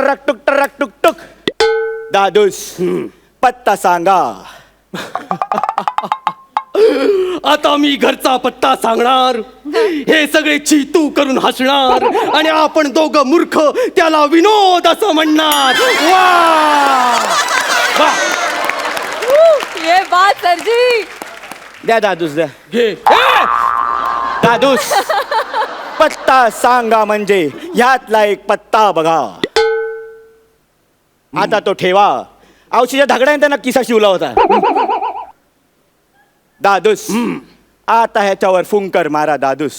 टर्रक टुक टुक. दादूस पत्ता सांगा. आता मी घरचा पत्ता सांगणार. हे सगळे चीतू करून हसणार आणि आपण दोघं मूर्ख त्याला विनोद असं म्हणणार. वा वा. ये बात सरजी. द्या दादूस द्या. घे. दादूस पत्ता सांगा म्हणजे ह्यातला एक पत्ता बघा. आता तो ठेवा. औषधाच्या धगड्याने त्यांना किसा शिवला होता. दादूस आता ह्याच्यावर फुंकर मारा. दादूस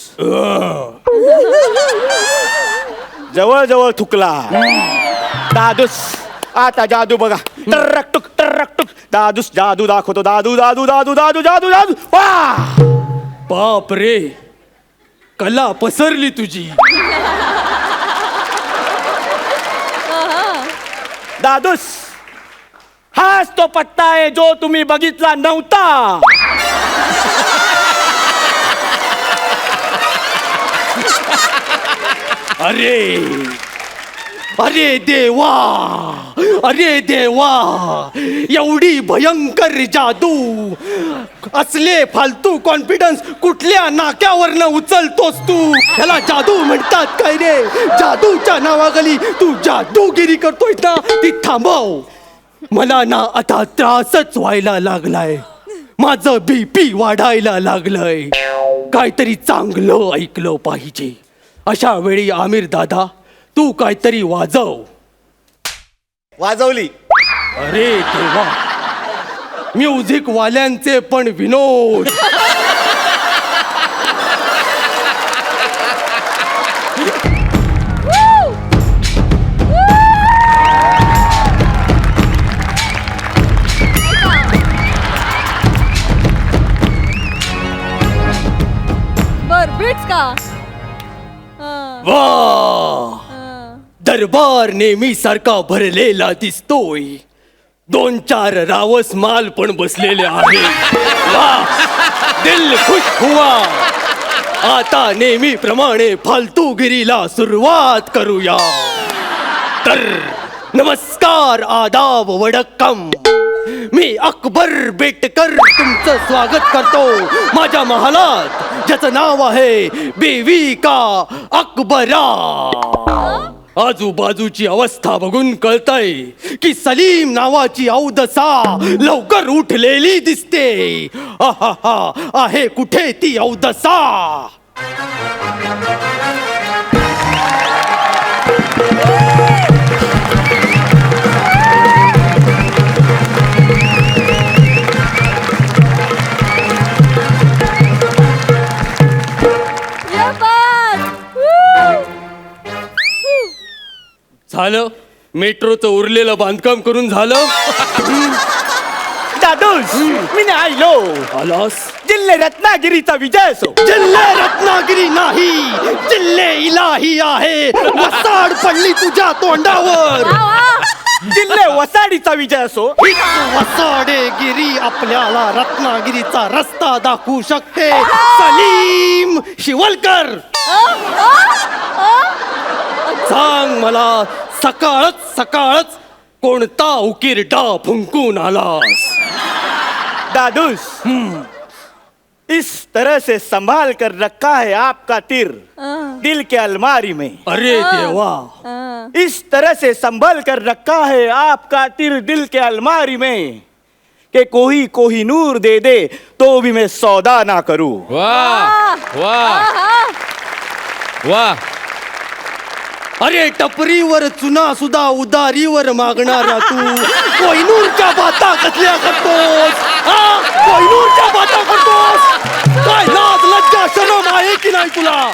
जवळ जवळ थुकला. दादूस आता जादू बघा. टर्रक टुक. दादूस जादू दाखवतो. दादू दादू दादू दादू जादू जादू. वा बाप रे, कला पसरली तुझी. दादूस हाच तो पत्ता आहे जो तुम्ही बघितला नव्हता. अरे अरे देवा, अरे देवा, एवढी भयंकर जादू. असले फालतू कॉन्फिडन्स कुठल्या नाक्यावरनं उचलतोस तू? ह्याला जादू म्हणतात काय रे? जादूच्या नावाखाली तू जादूगिरी करतोय ना, ती थांबव. मला ना आता त्रासच व्हायला लागलाय. माझं BP वाढायला लागलंय. काहीतरी चांगलं ऐकलं पाहिजे. अशा वेळी आमिर दादा तू काहीतरी वाजव. वाजवली. अरे देवा, म्युझिक वाल्यांचे पण विनोद. बर बीट्स का. वा, दरबार नेहमी सारखा भरलेला दिसतोय. 2-4 रावस माल पण बसलेले आहे. वा, दिल खुश हुआ. आता नेहमीप्रमाणे फालतूगिरीला सुरुवात करूया. तर नमस्कार, आदाब, वडक्कम. मी अकबर बेटकर तुमचं स्वागत करतो माझ्या महालात, ज्याचं नाव आहे बेवी का अकबरा. आजूबाजूची अवस्था बघून कळतंय की सलीम नावाची औदसा लवकर उठलेली दिसते. आहा, आहे कुठे ती औदसा? झालं, मेट्रोचं उरलेलं बांधकाम करून झालं. दादूस मी आलो. आलास? जिल्हे रत्नागिरीचा विजय असो. जिल्हे रत्नागिरी नाही, जिल्हे इलाही आहे. वसाड पडली तुझ्या तोंडावर. जिल्हे वसाडीचा विजय असो. हीच वसाडेगिरी आपल्याला रत्नागिरीचा रस्ता दाखवू शकते. सलीम शिवलकर, सांग मला, सकाळच कोणता उकिरडा फुंकून आलास? दादूस इस तरह से संभाल कर रखा है आपका तीर दिल के अलमारी में. अरे देवा, इस तरह से संभल कर रखा है आपका तीर दिल के अलमारी में कि कोई नूर दे दे तो भी मैं सौदा ना करूं. वाह वाह वाह. अरे टपरीवर चुना सुद्धा उदारीवर मागणारा तू कोहिनूरच्या बाता कसल्या करतोस? कोहिनूरच्या बाता करतोस? काय लाज लज्जा शरम आहे की नाही तुला?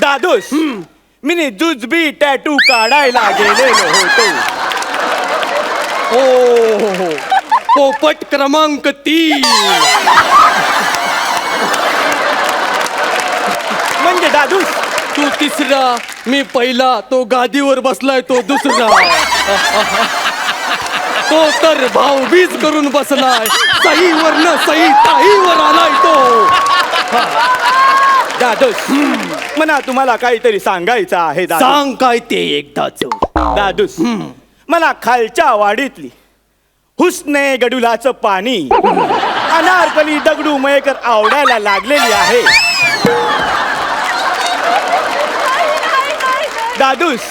दादूस मी जुजबी टॅटू काढायला गेलेलो होतो. हो, पोपट क्रमांक 3. म्हणजे दादूस तू तिसरा, मी पहिला. तो गादीवर बसलाय तो दुसरा. तो तर भाऊबीज करून बसलाय. सहीवर न सही ताईवर आलाय तो. दादूस म्हणा तुम्हाला काहीतरी सांगायचं आहे दादू. सांग काय ते एकदाच. दादूस मला खालच्या वाडीतली हुसने गडुलाचं पाणी अनारकली दगडू मयेकर आवडायला लागलेली आहे. दादूस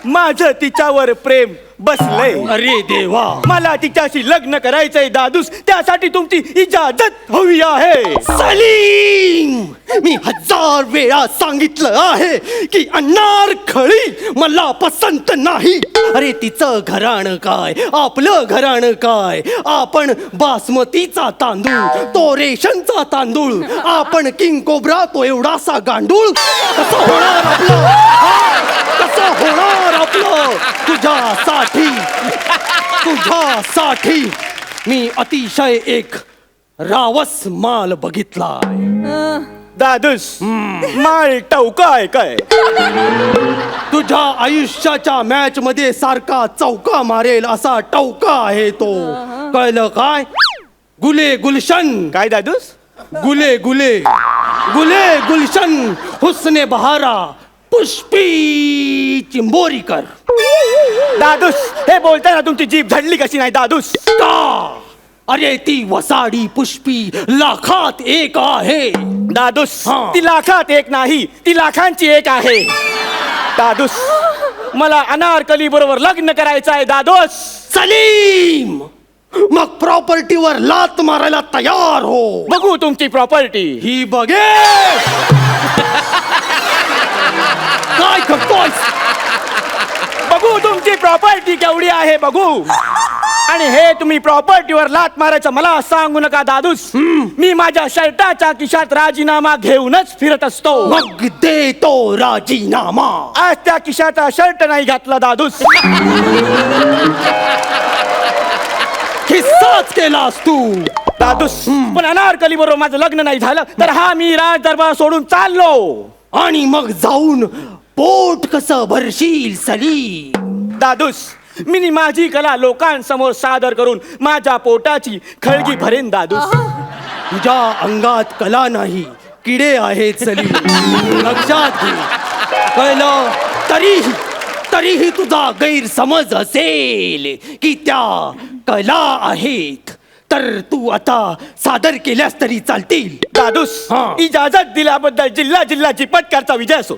माझं तिच्यावर प्रेम बसलंय. अरे देवा, मला तिच्याशी लग्न करायचंय दादूस. त्यासाठी तुमची इजाजत हवी आहे. सलीम, मी 1000 वेळा सांगितलं आहे की अनारखळी मला पसंत नाही. अरे तिचं घराणं काय, आपलं घराणं काय. आपण बासमतीचा तांदूळ, तो रेशनचा तांदूळ. आपण किंग कोब्रा, तो एवढासा गांडूळ. कसं होणार आपलं? कसं होणार आपलं? तुझ्यासाठी मी अतिशय एक रावस माल बघितलाय. दादूस माल टवकाय काय? तुझ्या आयुष्याच्या मॅच मध्ये सारखा चौका मारेल असा टवका आहे तो. कळलं काय? गुले गुलशन. काय दादूस? गुले गुले गुले गुलशन हुस्ने बहारा पुष्पी चिंबोरीकर. दादूस हे बोलताना तुमची जीभ झडली कशी नाही दादूस? का? अरे ती वसाडी पुष्पी लाखात एक आहे. दादूस हा. ती लाखात एक नाही, ती लाखांची एक आहे. दादूस मला अनारकली बरोबर लग्न करायचं आहे दादूस. सलीम, मग प्रॉपर्टीवर लात मारायला तयार हो. बघू तुमची प्रॉपर्टी. ही बघे काय करतोस? बघू तुमची प्रॉपर्टी केवढी आहे बघू. आणि हे तुम्ही प्रॉपर्टीवर लात मारायचं मला सांगू नका दादूस. मी माझ्या शर्टाच्या खिशात राजीनामा घेऊनच फिरत असतो. मग दे तो राजीनामा. आज त्या खिशाचा शर्ट नाही घातला दादूस. किस्साच केलास तू. दादूस पण अनारकली बरोबर माझं लग्न नाही झालं तर हा मी राज दरबार सोडून चाललो. आणि मग जाऊन पोट कसं भरशील सलीम? दादूस मी माझी कला लोकांसमोर सादर करून माझ्या पोटाची खळगी भरेन दादूस. तुझ्या अंगात कला नाही, किडे आहेत सलीम. लक्षात घे. कळलं? तरीही तुझा गैरसमज असेल की त्या कला आहेत तर तू आता सादर केल्यास तरी चालतील. दादूस हा. इजाजत दिल्याबद्दल जिल्हा जिल्ह्याची पटकारचा विजय असो.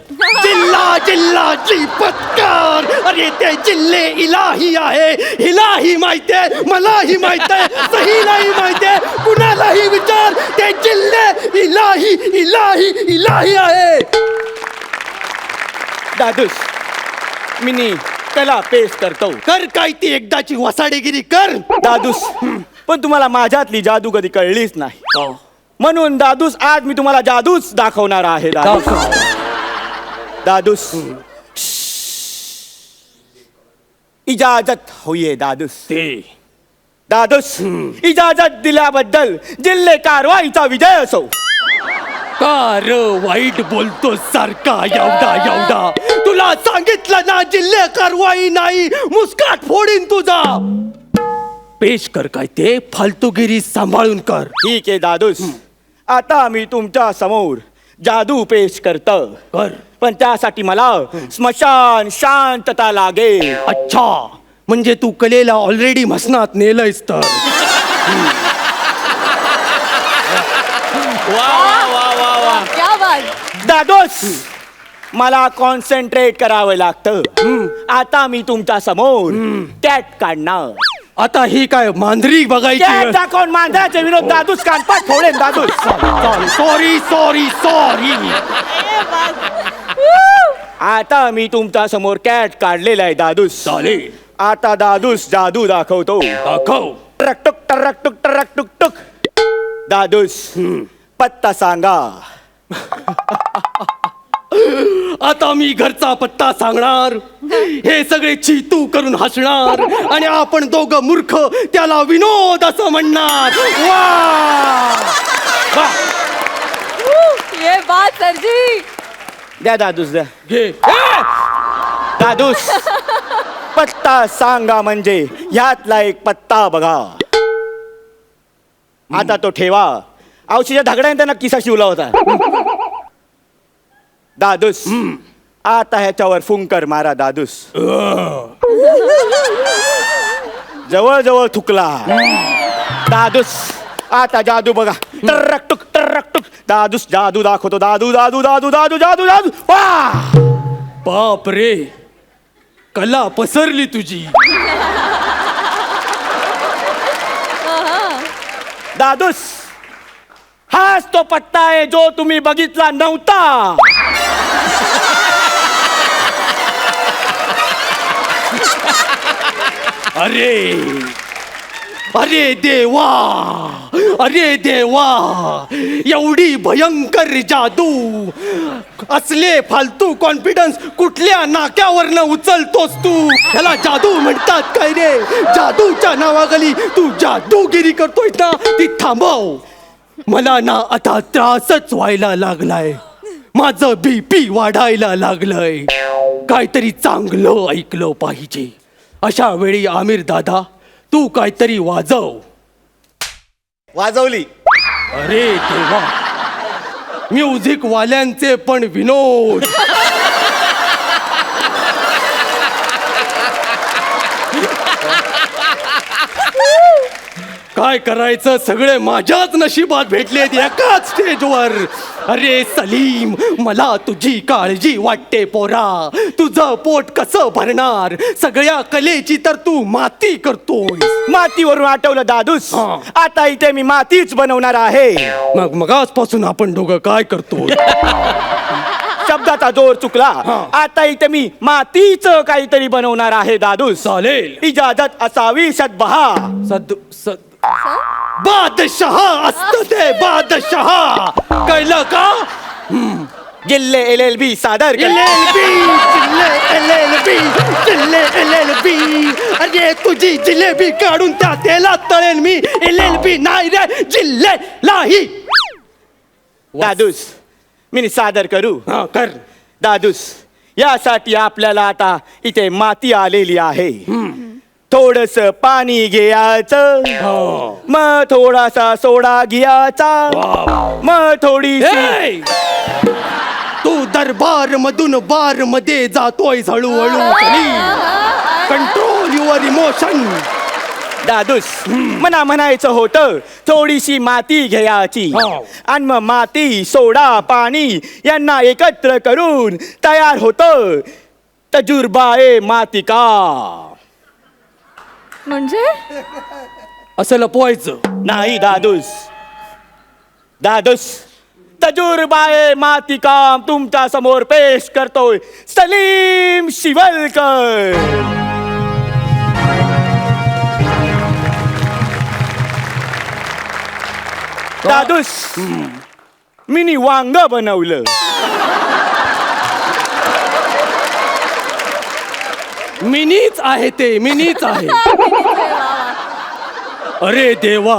जिल्हाची पत्कार. अरे ते जिल्हे इलाही आहे. हिलाही माहितीये, मलाही माहितीये, सहीलाही माहितीये. कुणालाही विचार, ते जिल्हे इलाही आहे. दादूस मी कला पेश करतो. कर काय ती एकदाची वसाडेगिरी कर. दादूस पण तुम्हाला माझ्यातली जादू कधी कळलीच नाही. म्हणून दादूस आज मी तुम्हाला जादूच दाखवणार आहे. दादूस इजाजत होईये दादूस. दादूस इजाजत दिल्याबद्दल जिल्हे कारवाईचा विजय असो. कार वाईट बोलतो सारखा एवढा. तुला सांगितलं ना जिल्हे कारवाई नाही, मुस्काट फोडीन तुझा. पेश कर काय ते फालतूगिरी सांभाळून कर. ठीक आहे दादूस आता मी तुमच्या समोर जादू पेश करतो. कर. पण त्यासाठी मला स्मशान शांतता लागेल. अच्छा, म्हणजे तू कलेला ऑलरेडी मसनात नेलंयस तर. वा वा वा वा वा. क्या बात. दादोस मला कॉन्सन्ट्रेट करावं लागतं. आता मी तुमच्या समोर कॅट काढणार. आता ही काय मांजरी बघायची? कॅट दाखवून मांजराचे विरोध दादूस कानपात फोडेन दादूस. सॉरी. आता मी तुमच्या समोर कॅट काढलेला आहे दादूस. चालेल. आता दादूस जादू दाखवतो. दाखव. टरक टुक टुक. दादूस पत्ता सांगा. आता मी घरचा पत्ता सांगणार. हे सगळे चीतू करून हसणार आणि आपण दोघं मूर्ख त्याला विनोद असं म्हणणार. वा. ये बात सरजी. द्या दादूस द्या. घे. दादूस पत्ता सांगा म्हणजे ह्यातला एक पत्ता बघा. आता तो ठेवा. औषधाच्या धागड्याने त्यांना किसा शिवला होता. दादूस आता ह्याच्यावर फुंकर मारा दादूस. जवळ जवळ थुकला दादूस. आता जादू बघा. टर्रक टुक दादूस जादू दाखवतो. दादू दादू दादू दादू जादू दादू. वा बाप रे, कला पसरली तुझी. दादूस हाच तो पत्ता आहे जो तुम्ही बघितला नव्हता. अरे अरे देवा, अरे देवा, एवढी भयंकर जादू, असले फालतू कॉन्फिडन्स कुठल्या नाक्यावरनं उचलतोस तू? ह्याला जादू म्हणतात काय रे? जादूच्या नावाखाली तू जादूगिरी करतोय ना, ती थांबव. मला ना आता त्रासच व्हायला लागलाय. माझं BP वाढायला लागलंय. काहीतरी चांगलं ऐकलं पाहिजे. अशा वेळी आमिर दादा, तू काहीतरी वाजव. वाजवली. अरे देवा, म्युझिक वाल्यांचे पण विनोद. काय करायचं, सगळे माझ्याच नशिबात भेटलेत एकाच स्टेजवर. अरे सलीम, मला तुझी काळजी वाटते पोरा. तुझं पोट कसं भरणार? सगळ्या कलेची तर तू माती करतोय. मातीवरून आठवलं दादूस. हा. आता इथे मी मातीच बनवणार आहे. मग आजपासून आपण दोघं काय करतो? शब्दाचा जोर चुकला. हा. आता इथे मी मातीच काहीतरी बनवणार आहे दादूस. चालेल. इजाजत असावी सदबहा. सद सद बादशहा असत ते, बादशहा. कळलं का? जिल्हे LLB सादर करते. LLB. अरे तुझी जिलेबी काढून त्या तेलात तळेन मी. LLB नाही रे, जिल्ह्यालाही. दादूस मी सादर करू. हा कर. दादूस यासाठी आपल्याला आता इथे माती आलेली आहे. थोडस पाणी घ्यायचं, मग थोडासा सोडा घ्यायचा, मग थोडीशी. ए! तू दरबार मधून बार मध्ये जातोय हळूहळू. Control your emotion. दादूस मना म्हणायचं होतं थोडीशी माती घ्यायची हो. आणि मग माती सोडा पाणी यांना एकत्र करून तयार होतं तजुर्बाए मातिका. म्हणजे असं लपवायचं नाही दादूस. दादूस तजुर्बाए मातिका तुमच्या समोर पेश करतोय सलीम शिवलकर. दादूस मिनी वांग बनवलं. मिनीच आहे ते, मिनीच आहे. अरे देवा,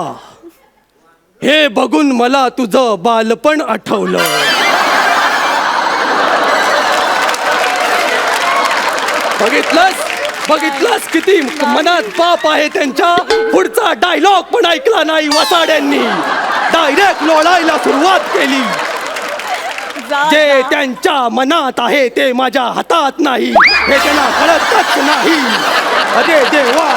हे बघून मला तुझं बालपण आठवलं. बघितलंस किती मनात बाप आहे त्यांच्या. पुढचा डायलॉग पण ऐकला नाही वसाड्यांनी. डायरेक्ट लोळायला सुरुवात केली. जे त्यांच्या मनात आहे ते माझ्या हातात नाही, हे त्यांना कळतच नाही. अरे देवा,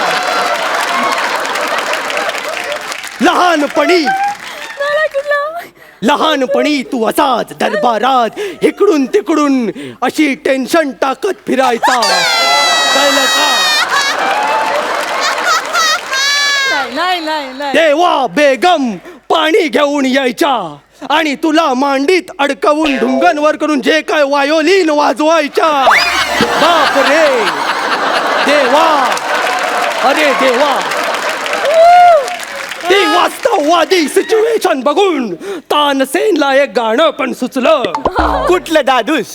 लहानपणी तू असाच दरबारात इकडून तिकडून अशी टेन्शन टाकत फिरायचा. कळलं का? नाही देवा बेगम पाणी घेऊन यायच्या आणि तुला मांडीत अडकवून ढुंगणवर करून जे काय वायोलिन वाजवायच्या. बाप रे देवा, अरे देवा. ती वास्तववादी सिच्युएशन बघून तानसेनला एक गाणं पण सुचलं. कुठलं दादूस?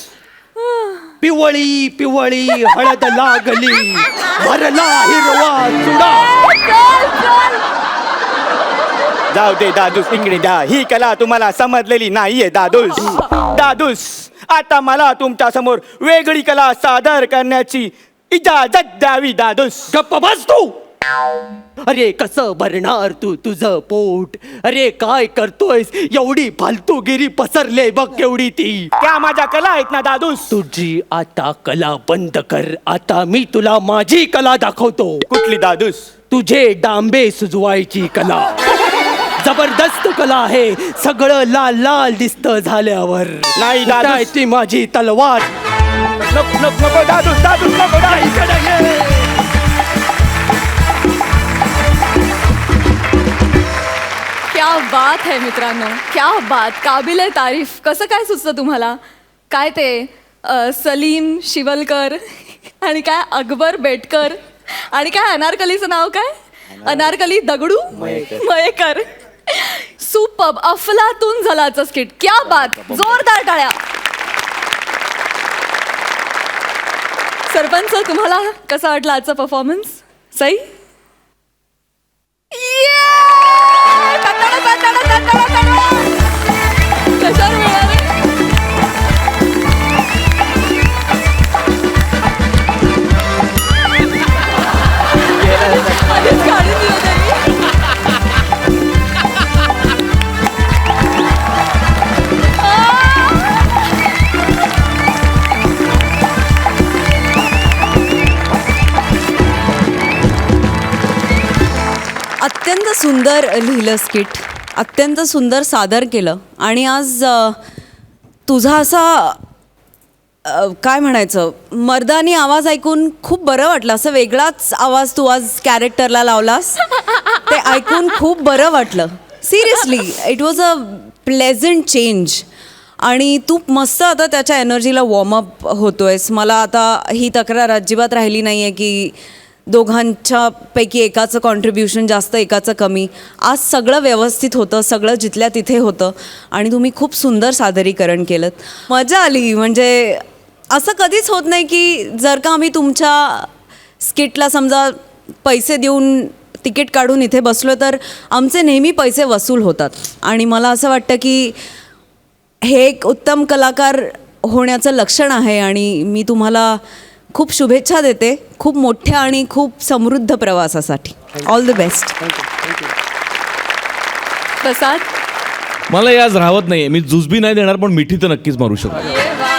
पिवळी पिवळी हळद लागली, भरला हिरवा चुडा. जाऊ दे दादूस, इकडे द्या. ही कला तुम्हाला समजलेली नाहीये दादूस. दादूस आता मला तुमच्या समोर वेगळी कला सादर करण्याची इजाजत द्यावी दादूस. गप्प बस तू. अरे कसं भरणार तू तुझं पोट? अरे काय करतोयस? एवढी फालतूगिरी पसरले बघ केवढी ती. त्या माझ्या कला आहेत ना दादूस. तुझी आता कला बंद कर. आता मी तुला माझी कला दाखवतो. कुठली दादूस? तुझे डांबे सुजवायची कला. जबरदस्त कला आहे. सगळं लाल लाल दिसतं झाल्यावर. नाही दादूस. कुठं आहे ती माझी तलवार? नको दादूस, दादूस नको दादूस. इकडे ये. क्या बात है मित्रांनो, क्या बात, काबिल तारीफ. कसं काय सुचतं तुम्हाला? काय ते सलीम शिवलकर आणि काय अकबर बेटकर आणि काय अनारकलीचं नाव काय? अनारकली दगडू मयेकर. सुपर्ब, अफलातून झालाचं स्किट. क्या बात, जोरदार टाळ्या. सरपंच, तुम्हाला कसा वाटला आजचा परफॉर्मन्स? सई? कशावर मिळाले? आधीच काढून दिलं त्यांनी. अत्यंत सुंदर लिहिलं स्किट, अत्यंत सुंदर सादर केलं. आणि आज तुझा असा काय म्हणायचं, मर्दानी आवाज ऐकून खूप बरं वाटलं. असं वेगळाच आवाज तू आज कॅरेक्टरला लावलास, ते ऐकून खूप बरं वाटलं. Seriously it was a pleasant change. आणि तू मस्त आता त्याच्या एनर्जीला वॉर्मअप होतोयस. मला आता ही तक्रार अजिबात राहिली नाही आहे की दोघांच्या पैकी एकाचं कॉन्ट्रीब्युशन जास्त एकाचं कमी. आज सगळं व्यवस्थित होतं, सगळं जिथल्या तिथे होतं आणि तुम्ही खूप सुंदर सादरीकरण केलं. मजा आली. म्हणजे असं कधीच होत नाही की जर का आम्ही तुमच्या स्किटला समजा पैसे देऊन तिकीट काढून इथे बसलो तर आमचे नेहमी पैसे वसूल होतात. आणि मला असं वाटतं की हे एक उत्तम कलाकार होण्याचं लक्षण आहे. आणि मी तुम्हाला खूप शुभेच्छा देते खूप मोठ्या आणि खूप समृद्ध प्रवासासाठी. All the best. प्रसाद? मला हे आज राहत नाहीये. मी जुजबी नाही देणार, पण मिठी तर नक्कीच मारू शकतो. ये बात.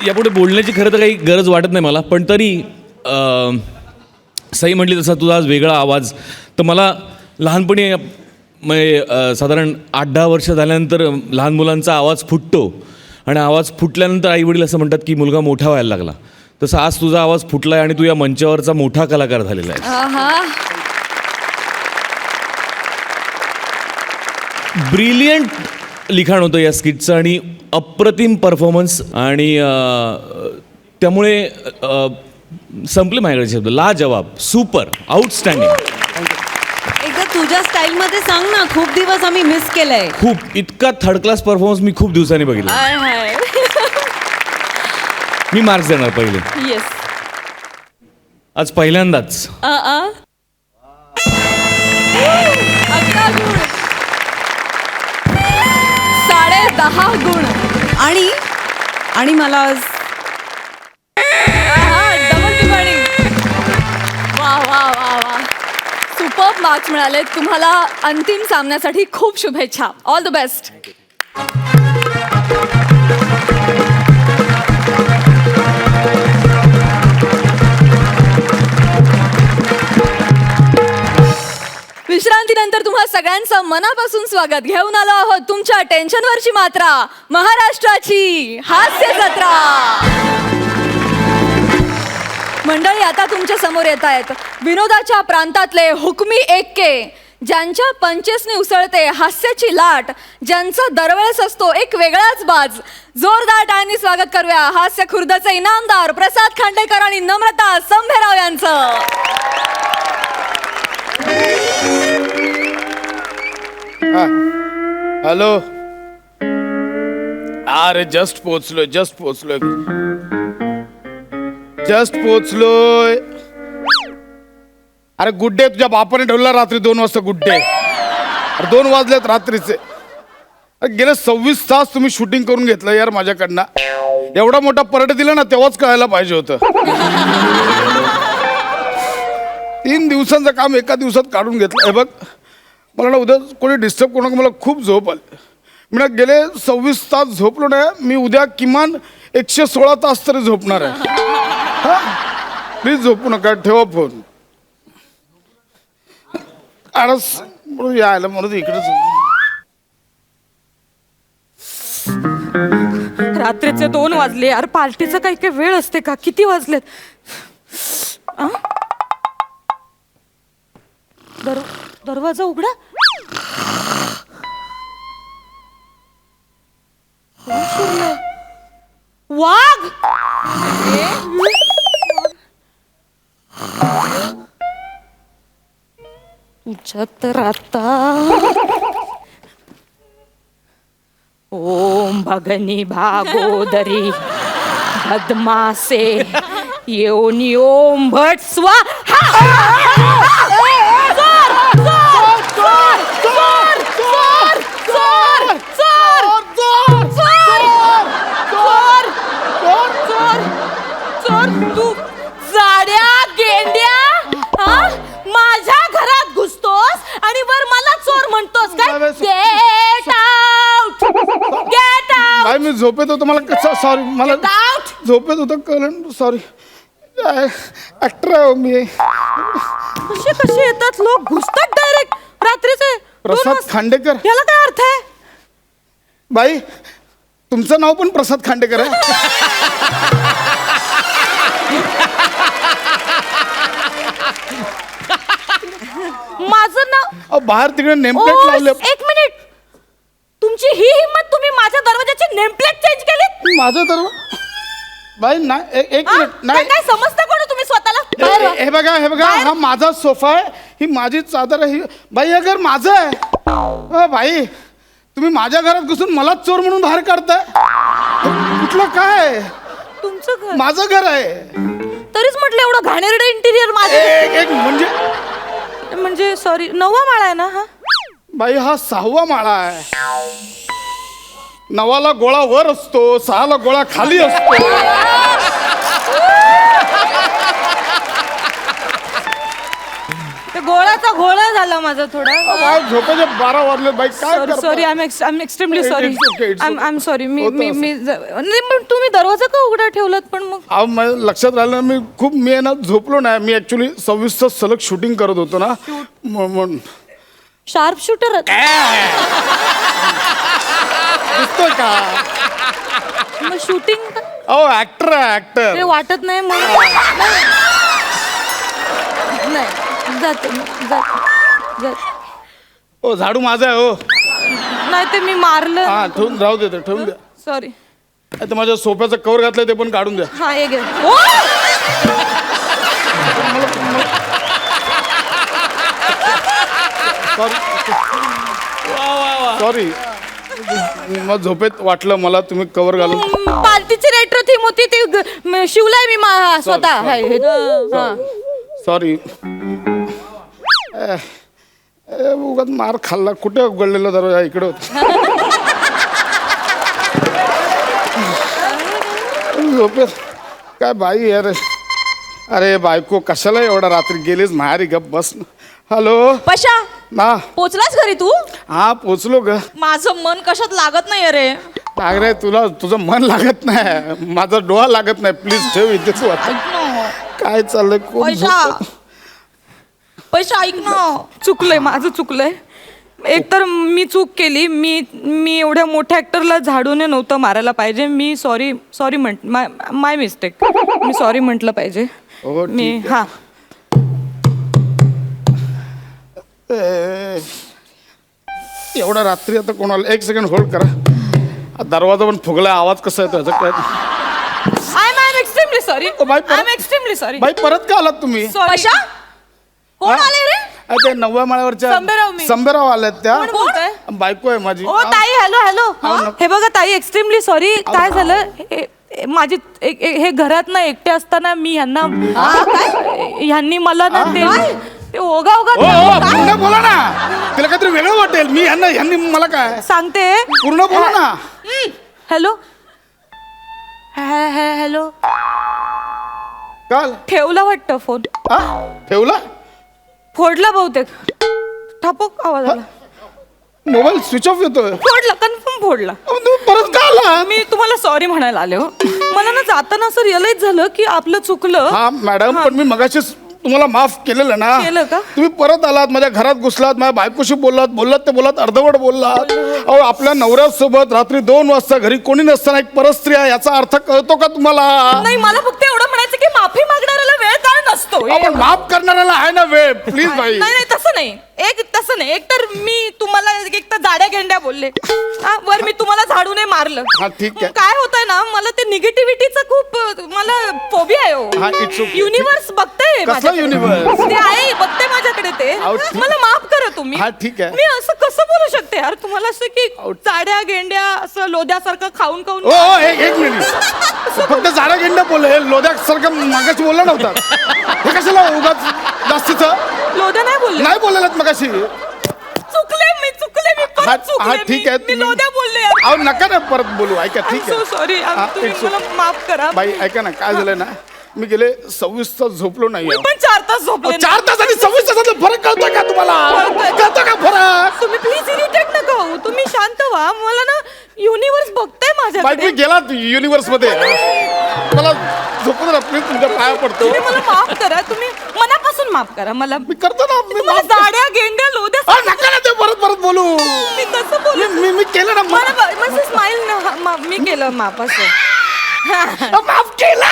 यापुढे बोलण्याची खरं तर काही गरज वाटत नाही मला, पण तरी सई म्हटली तसा तुझा आज वेगळा आवाज. तर मला लहानपणी म्हणजे साधारण 8-10 वर्ष झाल्यानंतर लहान मुलांचा आवाज फुटतो आणि आवाज फुटल्यानंतर आईवडील असं म्हणतात की मुलगा मोठा व्हायला लागला. तसं आज तुझा आवाज फुटला आहे आणि तू या मंचावरचा मोठा कलाकार झालेला आहे. आहा. ब्रिलियंट लिखाण होतं या स्किटचं आणि अप्रतिम परफॉर्मन्स. आणि त्यामुळे संपले माझ्याकडे शब्द. लाजवाब, सुपर, आउटस्टँडिंग. एकदा तुझ्या स्टाईलमध्ये सांग ना. खूप दिवस आम्ही मिस केलंय. खूप इतका थर्ड क्लास परफॉर्मन्स मी खूप दिवसांनी बघितला. I high. मी मार्क्स देणार पहिले. येस. आज पहिल्यांदाच 11 गुण. 10.5 गुण. आणि मला आज डबल तिमाणी. वा वा वा वा, सुपर्ब मार्क्स मिळाले तुम्हाला. अंतिम सामन्यासाठी खूप शुभेच्छा. All the best. विश्रांतीनंतर तुम्हा सगळ्यांचं मनापासून स्वागत. घेऊन आलो आहोत तुमच्या टेन्शनवरची मात्रा, महाराष्ट्राची हास्य जत्रा. मंडळी, आता तुमच्या समोर येत आहेत विनोदाच्या प्रांतातले हुकमी एक्के, ज्यांच्या पंचेसने उसळते हास्याची लाट, ज्यांचा दरवेळेस असतो एक वेगळाच बाज. जोरदार टाळ्यांनी स्वागत करूया हास्य खुर्दचे इनामदार प्रसाद खांडेकर आणि नम्रता संभेराव यांचं. हॅलो. अरे जस्ट पोचलोय. जस्ट पोचलोय. अरे गुड डे तुझ्या बापाने ठेवला रात्री 2 वाजता गुड डे. 2 वाजलेत रात्रीचे. अरे गेले 26 तास तुम्ही शूटिंग करून घेतलं यार माझ्याकडनं. एवढा मोठा परडे दिला ना तेव्हाच कळायला पाहिजे होतं. 3 दिवसांचं काम एका दिवसात काढून घेतलं. हे बघ मला ना उद्या कोणी डिस्टर्ब करू नका. मला खूप झोप आली. मी ना गेले 26 तास झोपलो नाही. मी उद्या किमान 116 तास तरी झोपणार आहे. प्लीज झोपू नका. ठेवा फोन. आळस म्हणून यायला म्हणून इकडेच. रात्रीचे 2 वाजले यार. पार्टीचं काही काही वेळ असते का? किती वाजलेत? आ? दरवाजा उघडा. कोण शिरलंय? वाघ. तुझ्या तर आता ओम भगनी भागोदरी भद्मासे योनी ओम भट तू जाड्या गेंड्या माझ्या घरात घुसतोस आणि वर मला चोर म्हणतोस काय? Get out. Get out. काय मी झोपेत होतो. मला सॉरी. मला झोपेत होतं कळलं. सॉरी. ऍक्टर आहे मी. कसे येतात लोक? घुसतात डायरेक्ट रात्रीचे. प्रसाद खांडेकर. याला काय अर्थ आहे? बाई तुमचं नाव पण प्रसाद खांडेकर आहे. माझं नाव बाहेर तिकडे नेमप्लेट लावले. एक मिनिट. तुमची ही हिंमत, तुम्ही माझ्या दरवाजाची नेमप्लेट चेंज केली? माझं तर बाई नाही. एक मिनिट नाही. काय समजता कोण तुम्ही स्वतःला? बाहेर वा. हे बघा हा माझा सोफा आहे. ही माझी चादर आहे. ही बाई हे घर माझं आहे. बाई तुम्ही माझ्या घरात घुसून मला चोर म्हणून बाहेर काढताय. कुठलं काय? तुमचं घर? माझं घर आहे. तरीच म्हटलं एवढं घाणेरडं इंटिरियर माझं. एक म्हणजे सॉरी 9वा माळा आहे ना हा? बाई हा 6वा माळा आहे. 9ला गोळा वर असतो, 6ला गोळा खाली असतो. ते गोळाचा घोळा झाला माझा थोडा. झोपेचे 12 वाजले बाई. काय sorry I am extremely sorry. It's okay. I am sorry. मी होतं मी असं. मी नाही पण तुम्ही दरवाजा का उघडा ठेवलात? पण मग अहो माझ्या लक्षात राहिलं नाही. मी आहे ना झोपलो नाही. मी ऍक्च्युली 26 तास सलग शूटिंग करत होतो ना म्हणून. शार्प शूटर दिसतोय का? मग शूटिंग अहो ऍक्टर आहे ऍक्टर. ते वाटत नाही मग. नाही जाते जाते. ओ झाडू माझा आहे. हो नाही ते मी मारलं. हा ठेवून राहू दे. ठेवून द्या. सॉरी. आता माझ्या सोफ्याचं कवर घातलंय ते पण काढून द्या. हा एक सॉरी. मग झोपेत वाटलं मला तुम्ही कवर घालून. पार्टीची रेट्रो थीम होती ती शिवलाय मी स्वतः. हा. सॉरी. उगाच मार खाल्ला. कुठे उघडलेला दरवाजा? इकडे होता. झोपेत काय बाई यार. अरे बायको कशाला एवढा रात्री गेलीस माहेरी? गप बस. हॅलो पशा ना. पोचलास घरी तू? हा पोचलो ग. माझं मन कशात लागत नाही अरे. रे तुला तुझं मन लागत नाही. माझा डोळा लागत नाही. प्लीज ठेव इथेच वाचा. काय चाललंय? कोण झोपतं? पैसा ऐक ना. चुकलंय माझं चुकलंय. एकतर मी चूक केली. मी एवढ्या मोठ्या ऍक्टरला झाडूने नव्हतं मारायला पाहिजे. मी सॉरी माय मिस्टेक. मी सॉरी म्हटलं पाहिजे. हो, ठीक मी आहे. हा एवढा रात्री आता कोणाला? 1 सेकंड होल्ड करा. दरवाजा पण फुगलाय. आवाज कसा येतो याचा काय? I am extremely sorry. बाई, परत- आय एम एक्स्ट्रीमली सॉरी. बाई परत का आलात तुम्ही? पशा कोण हा? आले रे? ते 9व्या माळ्यावरच्या संबेराव मी. संबेराव आल्यात त्या. कोण बोलतंय? बायको आहे माझी. ओ ताई हॅलो हॅलो. हे बघा ताई एक्स्ट्रीमली सॉरी. काय झालं? माझी हे घरात ना एकटे असताना मी ह्यांनी मला ना ते ओगा हो हो पूर्ण बोला ना, तिला काहीतरी वेगळं वाटेल. मी ह्यांनी मला काय सांगते. पूर्ण बोला ना. हॅलो हॅलो, काल ठेवला वाटतं फोन, ठेवला फोडला बहुतेक. ठापूक आवाज आला. मोबाईल स्विच ऑफ येतोय. फोडला, कन्फर्म फोडला. तुम्ही परत का आला? मी तुम्हाला सॉरी म्हणायला आले हो. मला ना जाताना असं रिअलाइज झालं की आपलं चुकलं. हा मॅडम, पण मी मगाशीच तुम्हाला माफ केलेलं ना. केलं का? तुम्ही परत आलात, माझ्या घरात घुसलात, माझ्या बायकोशी बोललात ते बोललात, अर्धवट बोललात. अहो आपल्या नवऱ्यासोबत रात्री 2 वाजता घरी कोणी नसताना एक परस्त्री आहे, याचा अर्थ कळतो का तुम्हाला? नाही, मला फक्त एवढं म्हणायचं की माफी मागणाऱ्याला वेळ काय नसतो. आपण माफ करणाऱ्याला आहे ना वेळ. प्लीज बाई. नाही तसं नाही. तसं नाही. एक तर मी तुम्हाला एक तर जाड्या गेंड्या बोलले, वर मी तुम्हाला झाडूने मारलं. हा, ठीक आहे. काय होतंय ना, मला ते निगेटिव्हिटीचं खूप मला फोबिया आहे हा, हो. it's okay. युनिव्हर्स बघते कसलं माझ्याकडे. universe? ते आहे, बघते माझ्याकडे ते. अहो, ठीक. मला माफ करा तुम्ही. हा, ठीक आहे. मी असं कसं बोलू शकते यार तुम्हाला, असं की जाड्या गेंड्या असं लोद्यासारखं खाऊन खाऊन. ओ एक मिनिट, फक्त जाडा गेंडा बोलले, लोद्यासारखं मागाशी बोलला नव्हता. हे कशाला उगाच जास्तीचं लोद्या नाही बोलले. नाही बोललेलात मगाशी. चुकले मी परत हा चुकले. ठीक आहे. मी लोद्या बोलले. अहो नका ना परत बोलू. ऐका, ठीक सो आहे. सॉरी. हा, तुम्ही it's मला okay. माफ करा. बाई ऐका ना, काय झालंय ना, मी गेले 26 तास झोपलो नाही. मी पण 4 तास झोपले. 4 तास आणि 26 तासाचा फरक कळतोय का तुम्हाला? कळतोय. कळतो का फरक? तुम्ही प्लीज इरिटेट नका होऊ. तुम्ही शांत व्हा. मला ना युनिव्हर्स बघताय बाई माझ्याकडे. मी गेलात युनिव्हर्स मध्ये. मला झोपू दे ना प्लीज, तुमच्या पाया पडतो. तुम्ही मला माफ करा. तुम्ही मनापासून माफ करा मला. मी करतो ना. मी तुम्हाला माफ कर- जाड्या गेंड्या लोद्या अहो, नका ना ते परत बोलू. मी कसं बोलू? मी केलं ना. मला माझं स्माइल ना मी केलं माफ असं. माफ केलं.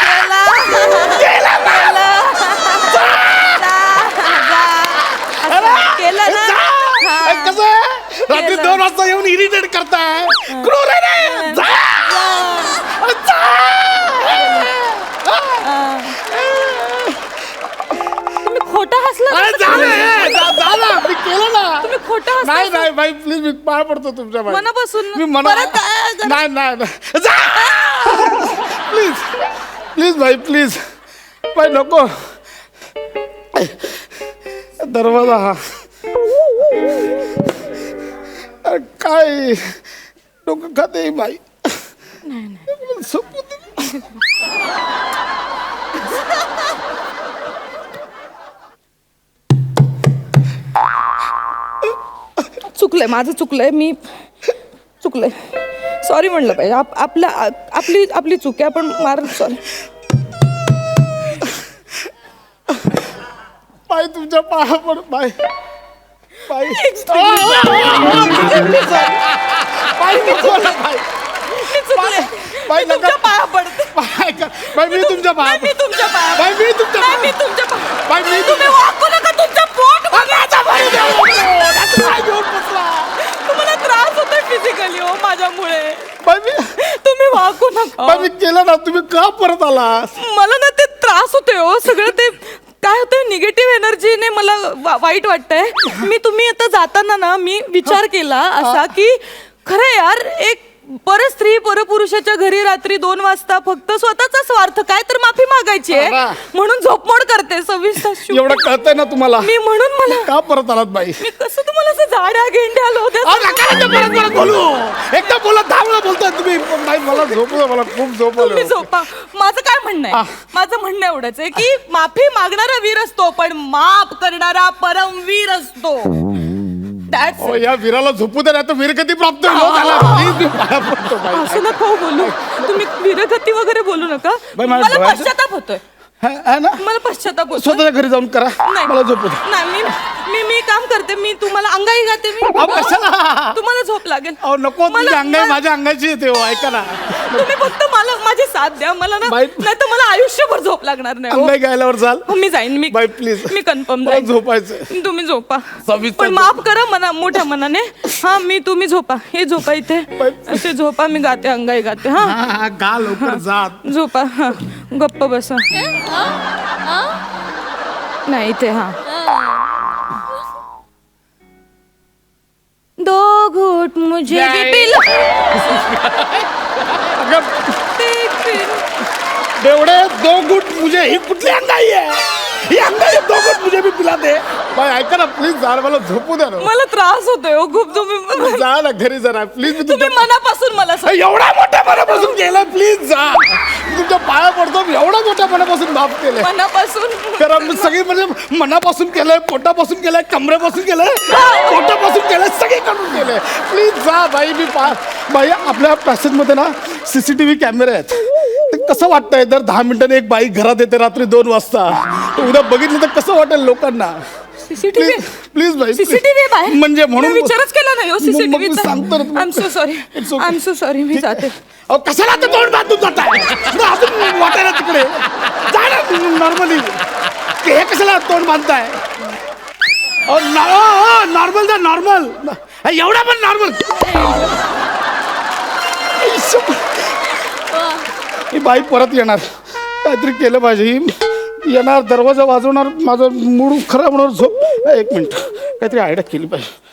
केलं ना. हा. कसं आहे? रात्री केलं. 2 वाजता येऊन इरिटेट करताय. क्रूर आहे रे. जा. तुम्ही खोटं हसला अरे कसं जा काय? ना, जा ना. मी केलं ना. तुम्ही खोटं हसला नाही कसं? नाही बाई प्लीज, मी पाय पडतो तुमच्या बाई. मनापासून मी परत काय? नाही नाही जा. प्लीज बाई प्लीज. बाई नको. दरवाजा हा. अरे काय डोकं खाते बाई. झोपू दे. चुकलंय, माझं चुकलंय. मी चुकलंय. सॉरी म्हणलं पाहिजे. आपली चूक आहे. आपण मार. सॉरी. बाई तुमच्या पाया पड बाई. बाई बाई नको ना, बाई. मी चुकले. बाई मी तुमच्या नका. पाया पडते. बाई का- बाई मी तुमच्या पाया नाही, मी तुमच्या पाया बाई मी तुमच्या नाही, मी पाया तुमच्या पाया. बाई मी तुम्ही वाकू नका. तुमचं पोट आता बाई काय घेऊन बसला. तुम्हाला त्रास होतोय फिजिकली हो माझ्यामुळे. बाई मी तुम्ही वाकू नका. बाई मी केलं ना, तुम्ही का परत आला? मला ना ते त्रास होतोय हो सगळं. ते काय होतंय, निगेटिव्ह एनर्जीने मला वाईट वाटतंय. तुम्ही आता जाताना ना मी विचार केला असा की खरं यार, एक परस्त्री परपुरुषाच्या घरी रात्री 2 वाजता फक्त स्वतःचा स्वार्थ काय तर माफी मागायची आहे अरे. म्हणून झोपमोड करते 26 तास शिव. एवढं कळतंय ना तुम्हाला? मी म्हणून मला का परत आलात बाई? मी कसं तुम्हाला असं जाड्या गेंड्या अहो, नका ना ते परत बोलू. एकदा बोला, 10 वेळा बोलताय तुम्ही. बाई मला झोप दे, मला खूप झोप तुम्ही आली. झोपा. माझं काय म्हणणं आहे, माझं म्हणणं एवढंच आहे की माफी मागणारा वीर असतो पण माफ करणारा परमवीर असतो. That's अहो, it. या वीराला झोपू दे, नाही तर वीरगती प्राप्त होईल हो त्याला. प्लीज मी पाया पडतो बाई. असं नका हो बोलू. तुम्ही वीरगती वगैरे बोलू नका. बाई, माझ्या मला डोळ्याचं- पश्चाताप होतोय. है ना? मला पश्चाताप होतोय. स्वतःच्या घरी जाऊन करा. नाही मला झोपू दे. नाही, मी काम करते. मी तुम्हाला अंगाई गाते. मी अहो, कशाला? तुम्हाला झोप लागेल. अहो नको, तुझी मला- अंगाई मला- माझ्या अंगाची येते हो. ऐका ना, तुम्ही फक्त मला माझी साथ द्या. मला ना बाई- नाही तर मला आयुष्यभर झोप लागणार नाही हो. अंगाई गायल्यावर चाल. हो, मी जाईन. बाई, please. मी कन्फर्म मला जाईन. झोपायचंय. तुम्ही झोपा. 26 पण माफ करा मना मोठ्या मनाने. हा तुम्ही झोपा. हे झोपा इथे. बाई. असे झोपा. मी गाते, अंगाई गाते. हा हा, गा लवकर जात. झोपा. हा गप्प बसा. नाही इथे. हा दो घूट मुझे भी नाही. पिला. अगं, ते पिला. बेवड़े 2 घूट मुझे ही कुठली अंगाई आहे ही अंगाई 2 घूट मुझे भी पिला दे बाई ऐका ना प्लीज जरा मला झोपू द्या ना मला त्रास होतोय हो खूप तुम्ही जा ना घरी जरा प्लीज मी तुम्ही मनापासून मला एवढा मोठ्या मनापासून केलं प्लीज जा मी तुमच्या पाया पडतो एवढा मोठ्या मनापासून माफ केलंय मनापासून कारण मी सगळी म्हणजे मनापासून केलंय पोटापासून केलंय कमरेपासून केलंय पोटापासून केलंय सगळीकडून केलंय प्लीज जा बाई बाई आपल्या पॅसेजमध्ये ना CCTV कॅमेरे आहेत ते कसं वाटतंय दर 10 मिनिटांनी एक बाई घरात येते रात्री 2 वाजता तर उद्या बघितलं तर कसं वाटेल लोकांना सीसीटीव्ही प्लीज बाई सीसीटीव्ही बाहेर म्हणजे म्हणून मी विचारच केला नाही हो मग मी सीसीटीव्ही सांगतो ना I am so sorry It's okay. I am so sorry मी जाते अहो कशाला आता तोंड बांधून जाताय अजून वाटायला तिकडे जा ना नॉर्मली हे कशाला तोंड बांधताय नॉर्मल जा नॉर्मल एवढा पण नॉर्मल ही बाई परत येणार काहीतरी केलं पाहिजे ही येणार दरवाजा वाजवणार माझं मूड खराब होणार झोप 1 मिनिट काहीतरी आयडिया केली पाहिजे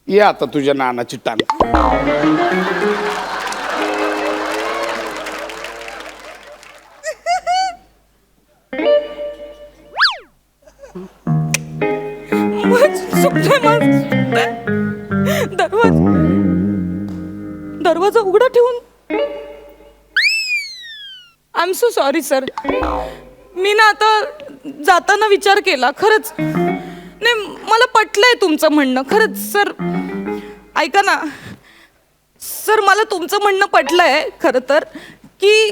ये आता तुझ्या नानाची टांग चुकले दरवाजा उघडा ठेवून I am so sorry sir मी ना आता जाताना विचार केला खरंच नाही मला पटलंय तुमचं म्हणणं खरंच सर ऐका ना सर मला तुमचं म्हणणं पटलंय खरं तर की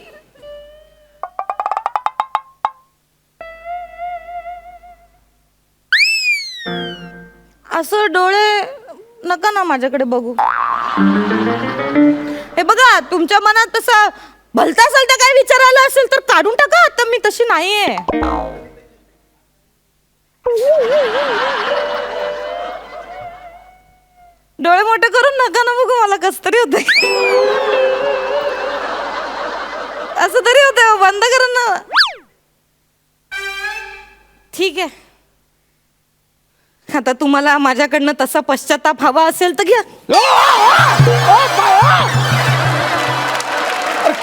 असं डोळे नका ना माझ्याकडे बघू हे बघा तुमच्या मनात तसा भलता सलता काय विचार आला असेल तर काढून टाका आता मी तशी नाहीये डोळे मोठे करून नका ना बघू मला कस तरी होतंय असं तरी होतंय बंद करा ना ठीक आहे आता तुम्हाला माझ्याकडनं तसा पश्चाताप हवा असेल तर घ्या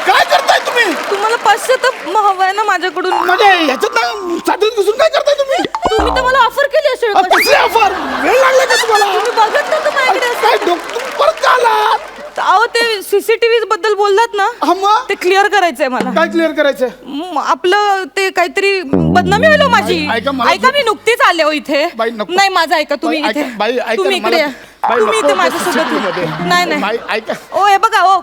काय करताय तुम्ही तुम्हाला पश्चाताप हवाय ना माझ्याकडून म्हणजे ह्याच्यात साठवून घुसून काय करताय तुम्ही तुम्ही तर मला ऑफर केली असेल कसली ऑफर वेळ लागला का तुम्हाला तुम्ही बघत नव्हतं माझ्याकडे असं. काय तुम्ही परत का आलात अहो ते सीसीटीव्ही बद्दल बोललात ना हा मग ते क्लिअर करायचंय मला काय क्लिअर करायचंय आपलं ते काहीतरी बदनामी होईल हो माझी ऐका, मला ऐका मी नुकतीच आले हो इथे बाई, नको. नाही माझं ऐका तुम्ही बाई, इथे ऐका, बाई, ऐका तुम्ही ना, इकडे या. बाई, तुम्ही नको इथे ते माझ्यासोबत CCTV मध्ये. नाही बाई, नाही ऐका. ओ हे बघा ओ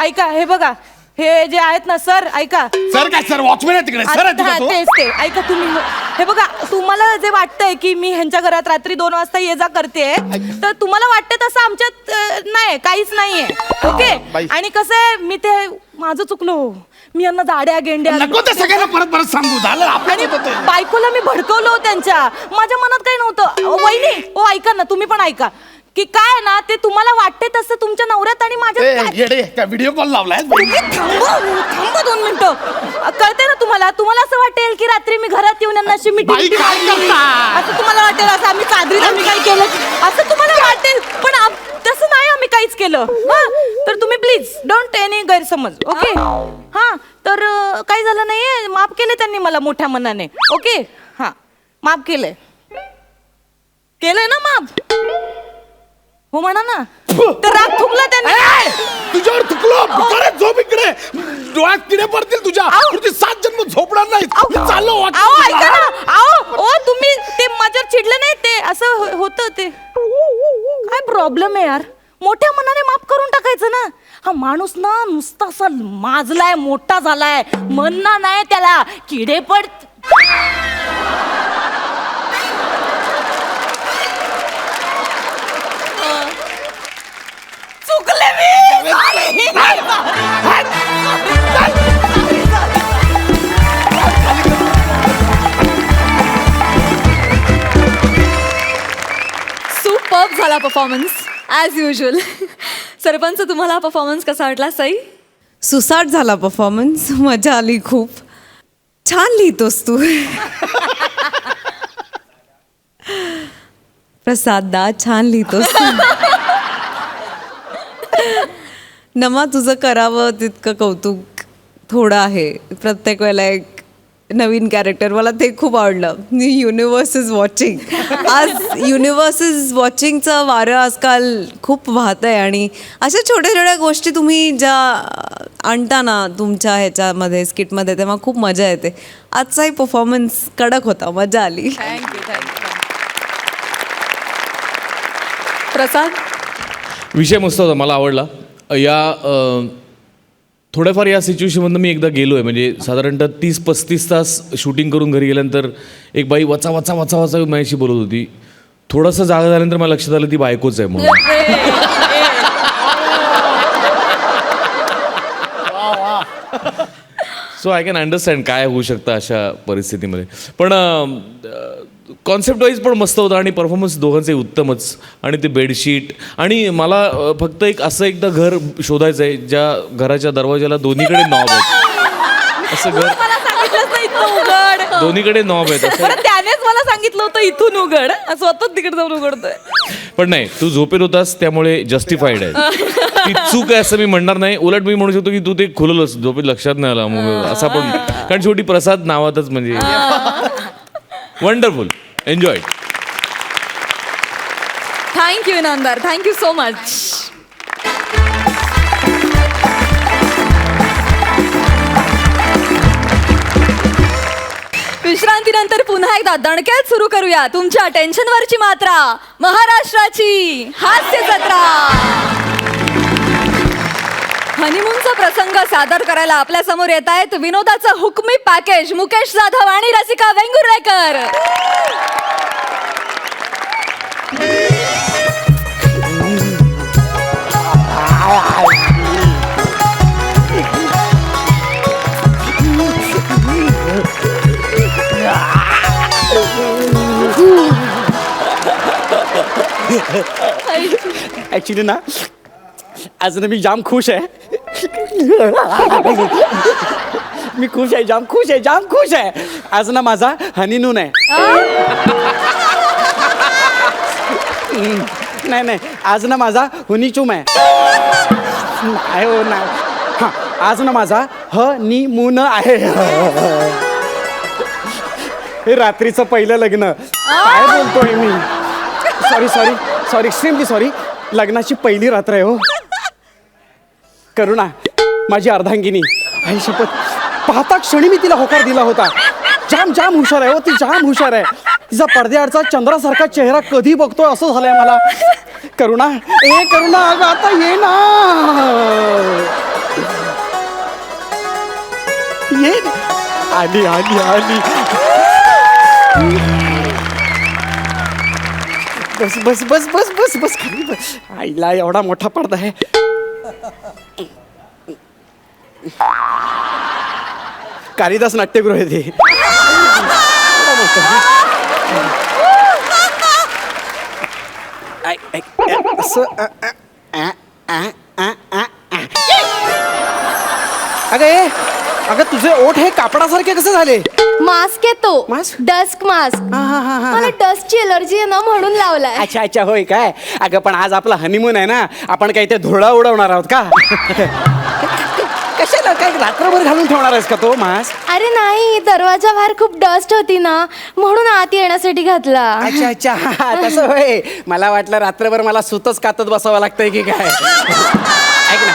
ऐका हे बघा हे जे आहेत ना सर ऐका सर काय सर वॉचमॅन आहे तिकडे सर हा, तेच ते ऐका तुम्ही हे बघा तुम्हाला जे वाटतंय की मी ह्यांच्या घरात रात्री 2 वाजता ये जा करते तर तुम्हाला वाटतं तसं आमच्यात नाही काहीच नाहीये ओके बाई. आणि कसं आहे मी ते माझं चुकलो मी यांना दाड्या गेंड्या नको ते सगळ्यांना परत परत सांगू झालं आणि आपलं होतं ते. बायकोला मी भडकवलं त्यांच्या माझ्या मनात काही नव्हतं वहिनी ओ ऐका ना तुम्ही पण ऐका की काय ना ते तुम्हाला वाटते तसं तुमच्या नवऱ्यात आणि माझ्यात ए, काय- येडे काय व्हिडिओ कॉल लावलाय तुम्ही थांबा 2 मिनिटं कळते ना तुम्हाला असं वाटेल की रात्री मी घरात येऊन यांना अशी बाई, मिठी काय करता? असं तुम्हाला वाटेल असं आम्ही चादरीत आम्ही काय केलं असं तुम्हाला वाटेल पण तसं नाही आम्ही काहीच केलं हा तर तुम्ही प्लीज डोंट एनी गैरसमज ओके हा तर काही झालं नाहीये माफ केले त्यांनी मला मोठ्या मनाने ओके हा माफ केलंय ना माफ हो म्हणा ना तर राग थुकला त्यांनी तुझ्यावर थुकलो परत झोप इकडे डोळ्यात किडे पडतील तुझ्या पुढचे 7 जन्म झोपणार नाही मी चाललो आओ ऐका ना आओ ओ तुम्ही ते माझ्यावर चिडले नाही ते असं होतं ते काय प्रॉब्लेम आहे यार मोठ्या मनाने माफ करून टाकायचं ना हा माणूस ना नुसता असा माजलाय मोठा झालाय म्हणणं नाही त्याला किडे पड चुकले मी सुपर्ब झाला परफॉर्मन्स ॲज युजल सरपंच तुम्हाला परफॉर्मन्स कसा वाटला सई सुसाट झाला परफॉर्मन्स. मजा आली खूप. छान लिहितोस तू. प्रसाद दा छान लिहितोस. नमा तुझं करावं तितकं कौतुक थोडं आहे. प्रत्येक वेळेला एक नवीन कॅरेक्टर. मला ते खूप आवडलं. Universe is watching. आज युनिवर्स इज वॉचिंगचं वारं आजकाल खूप वाहत आहे आणि अशा छोट्या छोट्या गोष्टी तुम्ही ज्या आणता ना तुमच्या ह्याच्यामध्ये स्किटमध्ये तेव्हा खूप मजा येते. आजचाही परफॉर्मन्स कडक होता. मजा आली. थँक्यू. प्रसाद. विषय मस्त होता, मला आवडला. या थोड्याफार या सिच्युएशनमधनं मी एकदा गेलो आहे. म्हणजे साधारणतः 30-35 तास शूटिंग करून घरी गेल्यानंतर एक बाई वचा वचा वचा वचा माझ्याशी बोलत होती. थोडंसं जागा झाल्यानंतर मला लक्षात आलं ती बायकोच आहे म्हणून. सो आय कॅन अंडरस्टँड काय होऊ शकतं अशा परिस्थितीमध्ये. पण कॉन्सेप्ट वाईज पण मस्त होता आणि परफॉर्मन्स दोघांचे उत्तमच. आणि ते बेडशीट आणि मला फक्त एक असं एकदा घर शोधायचं आहे ज्या घराच्या दरवाजाला दोन्हीकडे नॉब आहेत. असं घर मला सांगितलं नाही इथं उघड. दोन्हीकडे नॉब आहेत असं. बरं त्यानेच मला सांगितलं होतं इथून उघड. स्वतःच तिकडे जाऊन उघडतोय. पण नाही, तू झोपेत होतास त्यामुळे जस्टिफाईड आहे. ती चूक आहे असं मी म्हणणार नाही. उलट मी म्हणू शकतो की तू ते खुलवलंस, झोपेत लक्षात नाही आला मग असा पण. कारण शेवटी प्रसाद नावातच म्हणजे wonderful. Enjoy. Thank you Inamdar. Thank you so much. विश्रांतीनंतर पुन्हा एकदा दणक्यात सुरू करूया तुमच्या टेन्शनवरची मात्रा, महाराष्ट्राची हास्य जत्रा. हनीमूनचा प्रसंग सादर करायला आपल्या समोर येत आहेत विनोदाचं हुकमी पॅकेज मुकेश जाधव आणि रसिका वेंगुर्लेकर. ऍक्च्युली ना आज ना मी जाम खुश आहे. मी खुश आहे, जाम खुश आहे, जाम खुश आहे. आज ना माझा हनीमून आहे. नाही नाही, आज ना माझा हुनीचूम आहे. नाही हो ना. हां, आज ना माझा हनीमून आहे. हे रात्रीचं पहिलं लग्न. काय बोलतोय मी. Sorry extremely sorry. लग्नाची पहिली रात्र आहे हो. करुणा माझी अर्धांगिनी. आई शपथ, पाहता क्षणी मी तिला होकार दिला होता. जाम हुशार आहे हो ती, जाम हुशार आहे. तिचा पडद्याआडचा चंद्रासारखा चेहरा कधी बघतोय असं झालंय मला. करुणा, ए करुणा, अगं आता ये ना. ये आली आली आली. बस बस बस बस बस बस खाली बस. आईला एवढा मोठा पडदा आहे. कालिदास नाट्यगृह आहे ते. असं अगं तुझे ओठ हे कापडासारखे कसे झाले. मास्क येतो. मास्क? Dusk mask. हा. मला डस्टची एलर्जी आहे ना म्हणून लावलाय. अच्छा होय काय. अगं पण आज आपला हनीमून आहे ना, आपण काही ते धुळा उडवणार आहोत का. कशाला काय रात्रभर घालून ठेवणार आहेस का तो मास्क. अरे नाही, दरवाजा बाहेर खूप डस्ट होती ना म्हणून आत येण्यासाठी घातला. अच्छा तसं होय. मला वाटलं रात्रभर मला सुतच कातत बसावं लागतंय की काय. ऐक ना,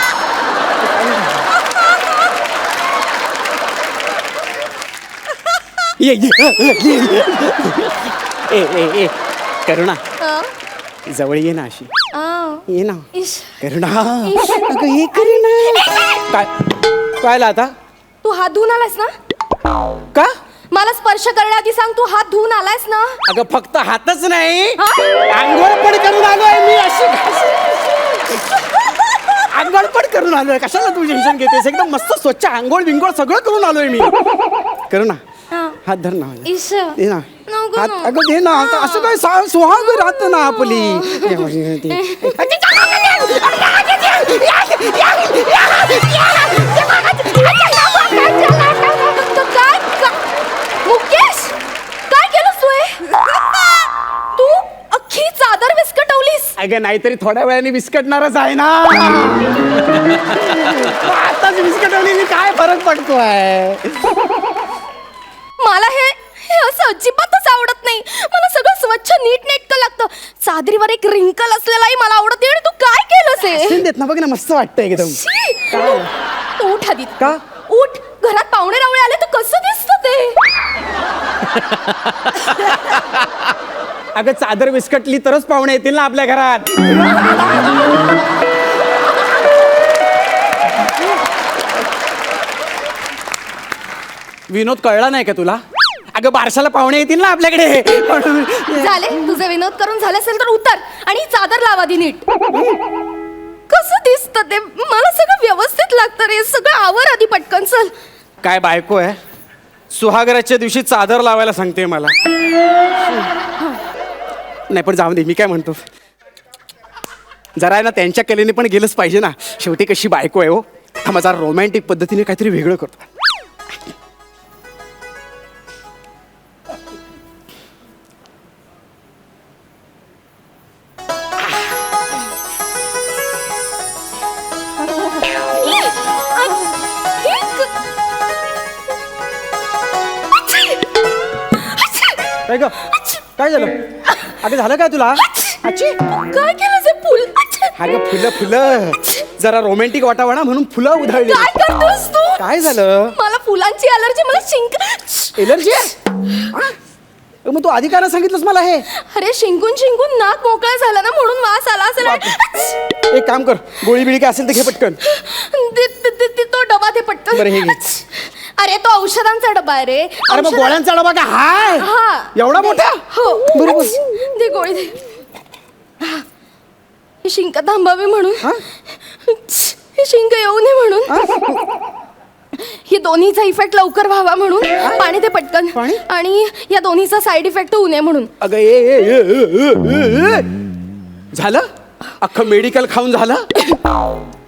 ये ए करुणा जवळ ये ना अशी. ये ना इश. करुणा. अगं ये करुणा. काय आता तू हात धुवून आलास ना. का मला स्पर्श करण्याआधी सांग, तू हात धुवून आलास ना. अगं फक्त हातच नाही, हा? आंघोळ पण करून आलोय मी. अशी आंघोळ पण करून आलोय. कशाला तू टेन्शन घेतेस. एकदम मस्त स्वच्छ आंघोळ बिंघोळ सगळं करून आलोय मी. करुणा हा. हात धर ना. इश. दे ना नको हात. ना. अगं दे ना. असं काय सुहाग राहत ना आपली. मुकेश काय केलंस तू अख्खी चादर विस्कटवलीस. अगं नाहीतरी थोड्या वेळाने विस्कटणारच आहे ना. आताच विस्कटवली काय फरक पडतोय. मला हे हे असं अजिबातच आवडत नाही. मला सगळं स्वच्छ नीट नेटकं लागतं. चादरीवर एक रिंकल असलेलाही मला आवडत नाही. आणि तू काय केलंस हे? सीन देत ना बघ ना मस्त वाटतं एकदम. शी! तू उठ आधी. का? उठ. घरात पाहुणे रावळे आले तर कसं दिसतं ते? अगं चादर विस्कटली तरच पाहुणे येतील ना आपल्या घरात. विनोद कळला नाही का तुला? अगं बारशाला पाहुणे येतील ना आपल्याकडे. झाले तुझे विनोद करून झाले असेल तर उतर आणि चादर लावा आधी नीट. कसं दिसतं ते? मला सगळं व्यवस्थित लागतं रे. सगळं आवर आधी पटकन. चल. काय बायको आहे, सुहागराच्या दिवशी चादर लावायला सांगते मला. नाही पण जाऊ दे, मी काय म्हणतो, जरा आहे ना त्यांच्या कलेने पण गेलंच पाहिजे ना. शेवटी कशी बायको आहे हो. हा माझा रोमॅन्टिक पद्धतीने काहीतरी वेगळं करतो. काय ग? काय झालं? अगं झालं काय तुला? अच्छी काय केलं ते फुल? अगं फुलं फुलं जरा रोमॅन्टिक वाटावं ना म्हणून फुलं उधळली. काय करतोस तू? काय झालं? मला फुलांची अलर्जी. मला शिंक. एलर्जी आहे? मग तू आधी काय नाही सांगितलंस मला हे? अरे शिंकून शिंकून नाक मोकळा झाला ना म्हणून वास आला असेल. एक काम कर, गोळी बिळी काय असेल तर घे पटकन. तो डबा ते पटकन. बरं हे घे. अरे तो औषधांचा डबा आहे रे. अरे मग गोळ्यांचा डबा का हाय हा. एवढा मोठा? हो बरोबर. दे गोळी दे. ही शिंक थांबावी म्हणून. ही शिंक येऊ नये म्हणून. ही दोन्हीचा इफेक्ट लवकर व्हावा म्हणून पाणी ते पटकन. पाणी? आणि या दोन्हीचा साईड इफेक्ट होऊ नये म्हणून. अगं ए झालं? अख्खं मेडिकल खाऊन झालं?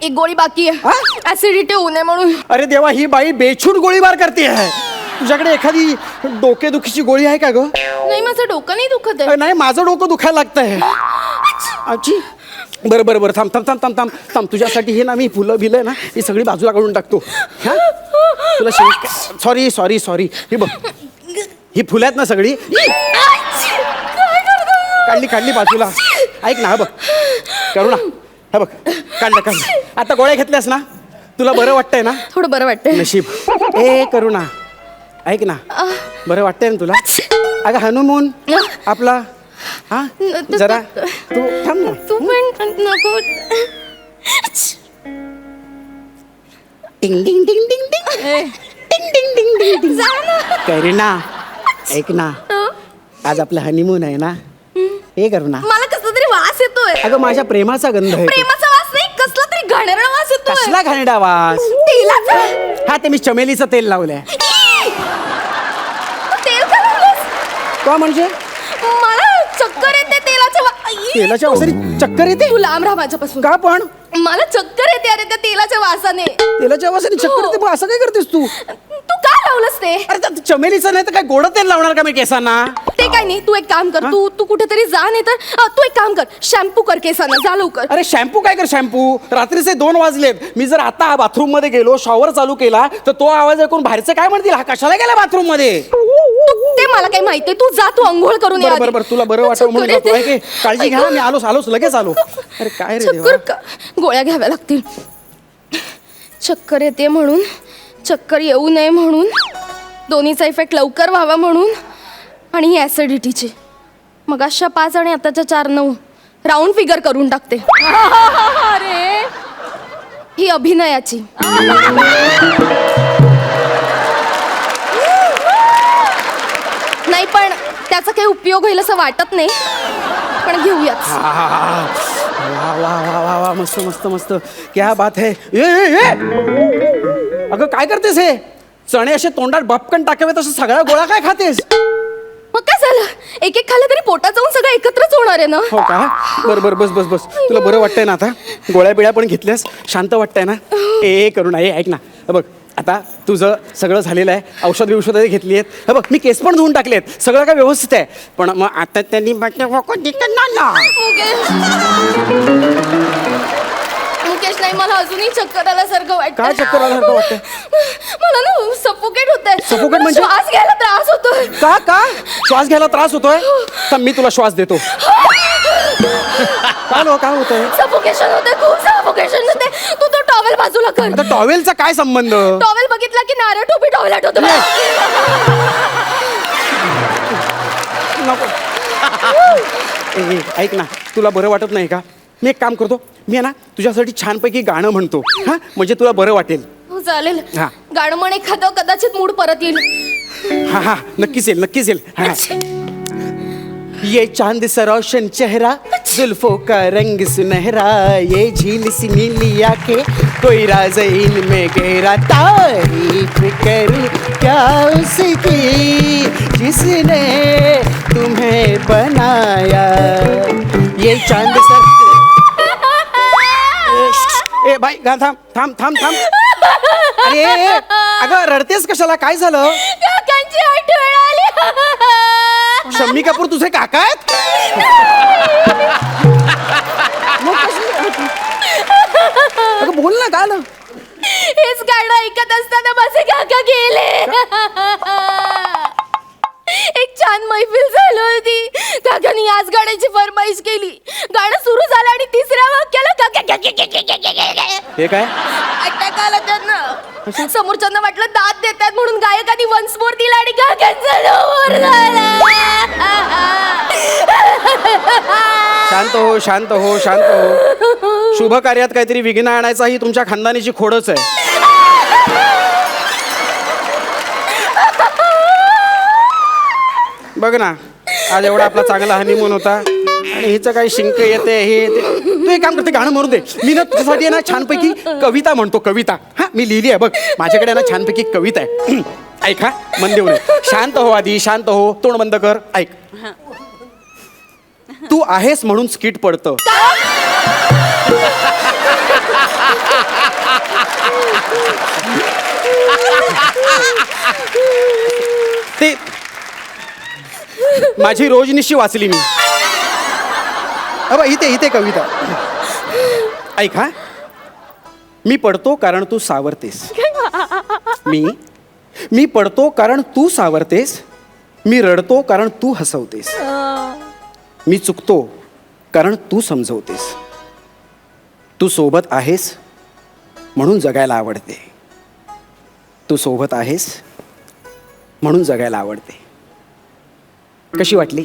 एक गोळी बाकी आहे ऍसिडिटी होऊ नये म्हणून. अरे देवा, ही बाई बेछूट गोळीबार करते आहे. तुझ्याकडे एखादी डोकेदुखीची गोळी आहे का ग? नाही माझं डोकं नाही दुखत आहे. नाही माझं डोकं दुखायला लागतंय. आजी बरं बरं बरं थांब थांब थांब थांब थांब थांब. तुझ्यासाठी हे ना मी फुलं बिलं आहे ना ही सगळी बाजूला काढून टाकतो. हा तुला सॉरी सॉरी सॉरी. ही बघ ही फुलं आहेत ना सगळी काढली काढली बाजूला. ऐक ना, हा बघ करू ना, हा बघ काढलं काढलं. आता गोळ्या घेतल्यास ना तुला बरं वाटतंय ना? थोडं बरं वाटतंय. नशीब. ए करू ना, ऐक ना, बरं वाटतंय ना तुला? अगं हनुमून आपला हा जरा तू थांब ना. तू पण नको. टिंग टिंग टिंग टिंग टिंग टिंग टिंग टिंग टिंग टिंग. जा ना. करीना ऐक ना, आज आपला हनीमून आहे ना, हे करू ना. मला कसला तरी वास येतोय. अगं माझ्या प्रेमाचा गंध आहे. प्रेमाचा वास नाही, कसला तरी घाणेरडा वास येतोय. कसला घाणेरडा वास? तेलाचा. हा ते मी चमेलीचं तेल लावलंय. तू तेल का लावलंस? का म्हणजे? मला चक्कर येते तेलाच्या तेलाच्या वासाने चक्कर येते? तू लांब राहा माझ्यापासून. का पण? मला चक्कर येते अरे त्या तेलाच्या वासाने. तेलाच्या वासाने चक्कर येते? मग असं काय करतेस तू? तू का लावलंस ते? अरे त्या चमेलीचं नाही तर काय गोड तेल लावणार का मी केसांना? ते काय नाही, तू एक काम कर. तू कुठेतरी जा, नाही तर तू एक काम कर, शॅम्पू कर केसांना. जा लवकर. अरे शॅम्पू काय कर शॅम्पू? रात्रीचे 2 वाजलेत. मी जर आता बाथरूम मध्ये गेलो, शॉवर चालू केला तर तो आवाज ऐकून बाहेरचे काय म्हणतील, हा कशाला गेला बाथरूम मध्ये? ते मला काय माहितीये. तू जा, तू अंघोळ करून ये बरं आधी. बरं बरं, तुला बरं वाटावं म्हणून चक्कर जातो. येते. काळजी घ्या, मी आलोच लगेच आलो. अरे काय रे देवा. चक्कर गोळ्या घ्याव्या लागतील. चक्कर येते म्हणून, चक्कर येऊ नये म्हणून, दोन्हीचा इफेक्ट लवकर व्हावा म्हणून, आणि ही ऍसिडिटीची. मग अशा 5 आणि आताच्या 4 9 राऊंड फिगर करून टाकते. अरे ही अभिनयाची. नाही पण त्याचा काही उपयोग होईल असं वाटत नाही, पण घेऊयाच. वा वा वा वा वा, मस्त मस्त मस्त, क्या बात है. ए अगं काय करतेस हे? चणे असे तोंडात बपकन टाकावे तसं सगळ्या गोळा काय खातेस? मग काय झालं? एक एक खाल्लं तरी पोटात जाऊन सगळं एकत्रच होणार आहे ना. हो का? बरं बस बस बस. तुला बरं वाटतंय ना आता? गोळ्या बिळ्या पण घेतल्यास? शांत वाटतंय ना? करुणा ऐक ना. बघ आता तुझं सगळं झालेलं आहे. औषधं घेतली आहेत. हे बघ मी केस पण धुवून टाकलेत. सगळं काय व्यवस्थित आहे. पण मग आता त्यांनी मुकेश नाही, मला अजूनही चक्कर आल्यासारखं वाटतं. काय चक्कर आल्यासारखं वाटतंय? मला ना सफोकेट होतंय. Suffocate म्हणजे? श्वास घ्यायला त्रास होतोय. का श्वास घ्यायला त्रास होतोय? तर मी तुला श्वास देतो. काय होतंय? सफोकेशन होते, खूप सफोकेशन होते. तू तो टॉवेल बाजूला कर. आता टॉवेलचा काय संबंध? टॉवेल बघितला की नारळ टोपी टॉवेल आठवतो मला. नको. ऐक ना, तुला बरं वाटत नाही का? मी एक काम करतो, मी आहे ना तुझ्यासाठी छानपैकी गाणं म्हणतो. हा म्हणजे तुला बरं वाटेल. हो चालेल. हा. गाणं म्हण एखादं, कदाचित मूड परत येईल. हा नक्कीच येईल. हा. ये चांद सा रोशन चेहरा, जुल्फों का रंग सुनहरा, ये झील सी नीली आंखें, कोई राज इनमें गहरा, तारीफ करूं क्या उसकी जिसने तुम्हें बनाया. ये चांद सा ए बाई थांब. अरे अगं रडतेस कशाला? काय झालं? काकांची आठवण आली. शम्मी कपूर तुझे काका आहेत? मग कशी? अगं बोल ना, काय आलं? हेच गाणं ऐकत असताना माझे काका गेले. एक छान मैफिल झाली होती. काकांनी आज गाण्याची फरमाईश केली. गाणं सुरू झालं आणि तिसऱ्या वाक्याला हे काय? अटॅक आला त्यांना. समोरच्यांना वाटलं दात देतात म्हणून गायकांनी वन्स मोर दिला आणि काकांचा नंबर झाला. शांत हो. शुभ कार्यात काहीतरी विघ्न आणायचा ही तुमच्या खानदानीची खोडच आहे. बघ ना, आज एवढा आपला चांगला हनीमून होता आणि हिचं काही शिंक येते हे तू एक काम करते, गाणं म्हणून दे. मी ना तुझ्यासाठी ना छानपैकी कविता म्हणतो. कविता हा मी लिहिली आहे बघ. माझ्याकडे ना छानपैकी कविता आहे. ऐक हा, मन देऊ नये. शांत हो आधी, शांत हो. तोंड बंद कर. ऐक. तू आहेस म्हणून स्किट पडतं. ते माझी रोजनिशी वाचली मी. इथे कविता ऐक हा. मी पडतो कारण तू सावरतेस. मी पडतो कारण तू सावरतेस. मी रडतो कारण तू हसवतेस. मी चुकतो कारण तू समजवतेस. तू सोबत आहेस म्हणून जगायला आवडते. तू सोबत आहेस म्हणून जगायला आवडते. कशी वाटली?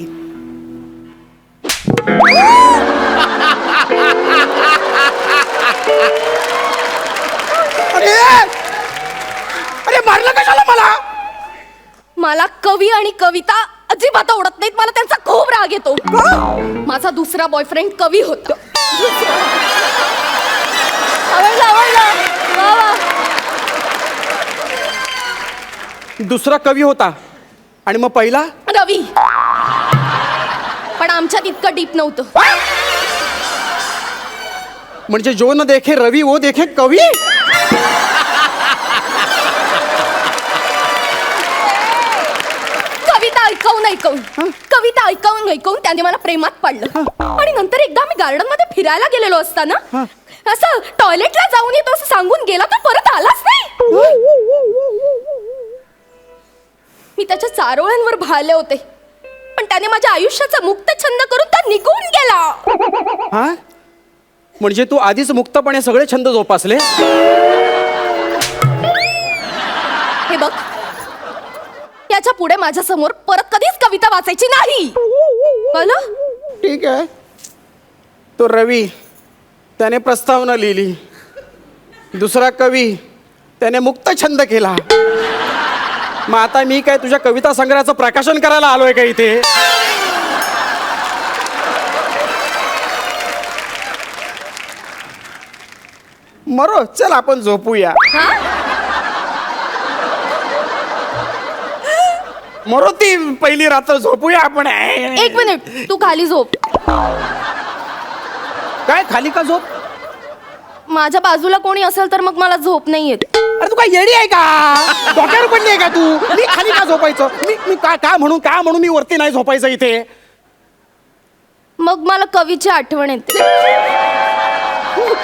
अरे मारलं कशाला मला? मला कवी आणि कविता अजिबात आवडत नाहीत. मला त्यांचा खूप राग येतो. माझा दुसरा बॉयफ्रेंड कवी होता. आवडला. वा. दुसरा कवी होता आणि मग पहिला रवी. पण आमच्यात इतकं डीप नव्हतं. म्हणजे जो न देखे रवी वो देखे कवी. कविता ऐकवून त्याने मला प्रेमात पडलं. आणि नंतर एकदा आम्ही गार्डन मध्ये फिरायला गेलेलो असताना असं टॉयलेटला जाऊन येतो असं सांगून गेला तर परत आलाच नाही. मी त्याच्या चारोळ्यांवर भाळले होते पण त्याने माझ्या आयुष्याचा मुक्त छंद करून त्या निघून गेला. हा म्हणजे तू आधीच मुक्तपणे सगळे छंद जोपासले. हे बघ, याच्या पुढे माझ्या समोर परत कधीच कविता वाचायची नाही. कळलं? ठीक आहे. तो रवी त्याने प्रस्तावना लिहिली. दुसरा कवी त्याने मुक्त छंद केला. मग आता मी काय तुझ्या कविता संग्रहाचं प्रकाशन करायला आलोय का इथे? मरो चल आपण झोपूया. मरोती पहिली रात्र झोपूया आपण. एक मिनिट, तू खाली झोप. काय खाली का झोप? माझ्या बाजूला कोणी असेल तर मग मला झोप नाही येत. अरे तू काय येडी आहे का? डोक्यावर पडली आहे का तू? मी खाली का झोपायचं? मी काय म्हणून मी वरती नाही झोपायचं इथे? मग मला कवीची आठवण येते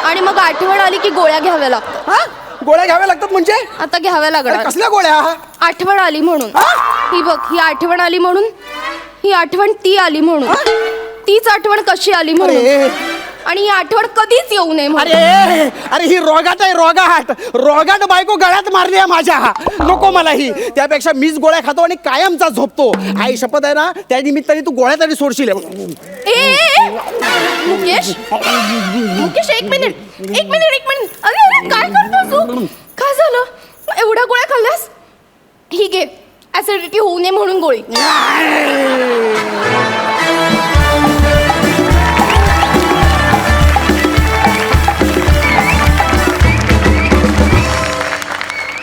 आणि मग आठवण आली की गोळ्या घ्याव्या लागतात. हा? गोळ्या घ्याव्या लागतात म्हणजे? आता घ्याव्या अरे लागणार. कसल्या गोळ्या? आठवण आली म्हणून. ही बघ, ही आठवण आली म्हणून, ही आठवण ती आली म्हणून, तीच आठवण कशी आली म्हणून, अरे. आणि ही आठवण कधीच येऊ नये म्हणून. अरे अरे ही रोगाट आहे, रोगाट बायको गळ्यात मारली आहे माझ्या. नको मला ही. त्यापेक्षा मीच गोळ्या खातो आणि कायमचा झोपतो. आई शपथ आहे ना, त्या निमित्ताने तू गोळ्या तरी सोडशील. मुकेश, मुकेश, एक मिनिट. अरे काय करतोस तू? काय झालं? एवढ्या गोळ्या खाल्ल्यास? ही घे, ऍसिडिटी होऊ नये म्हणून गोळी.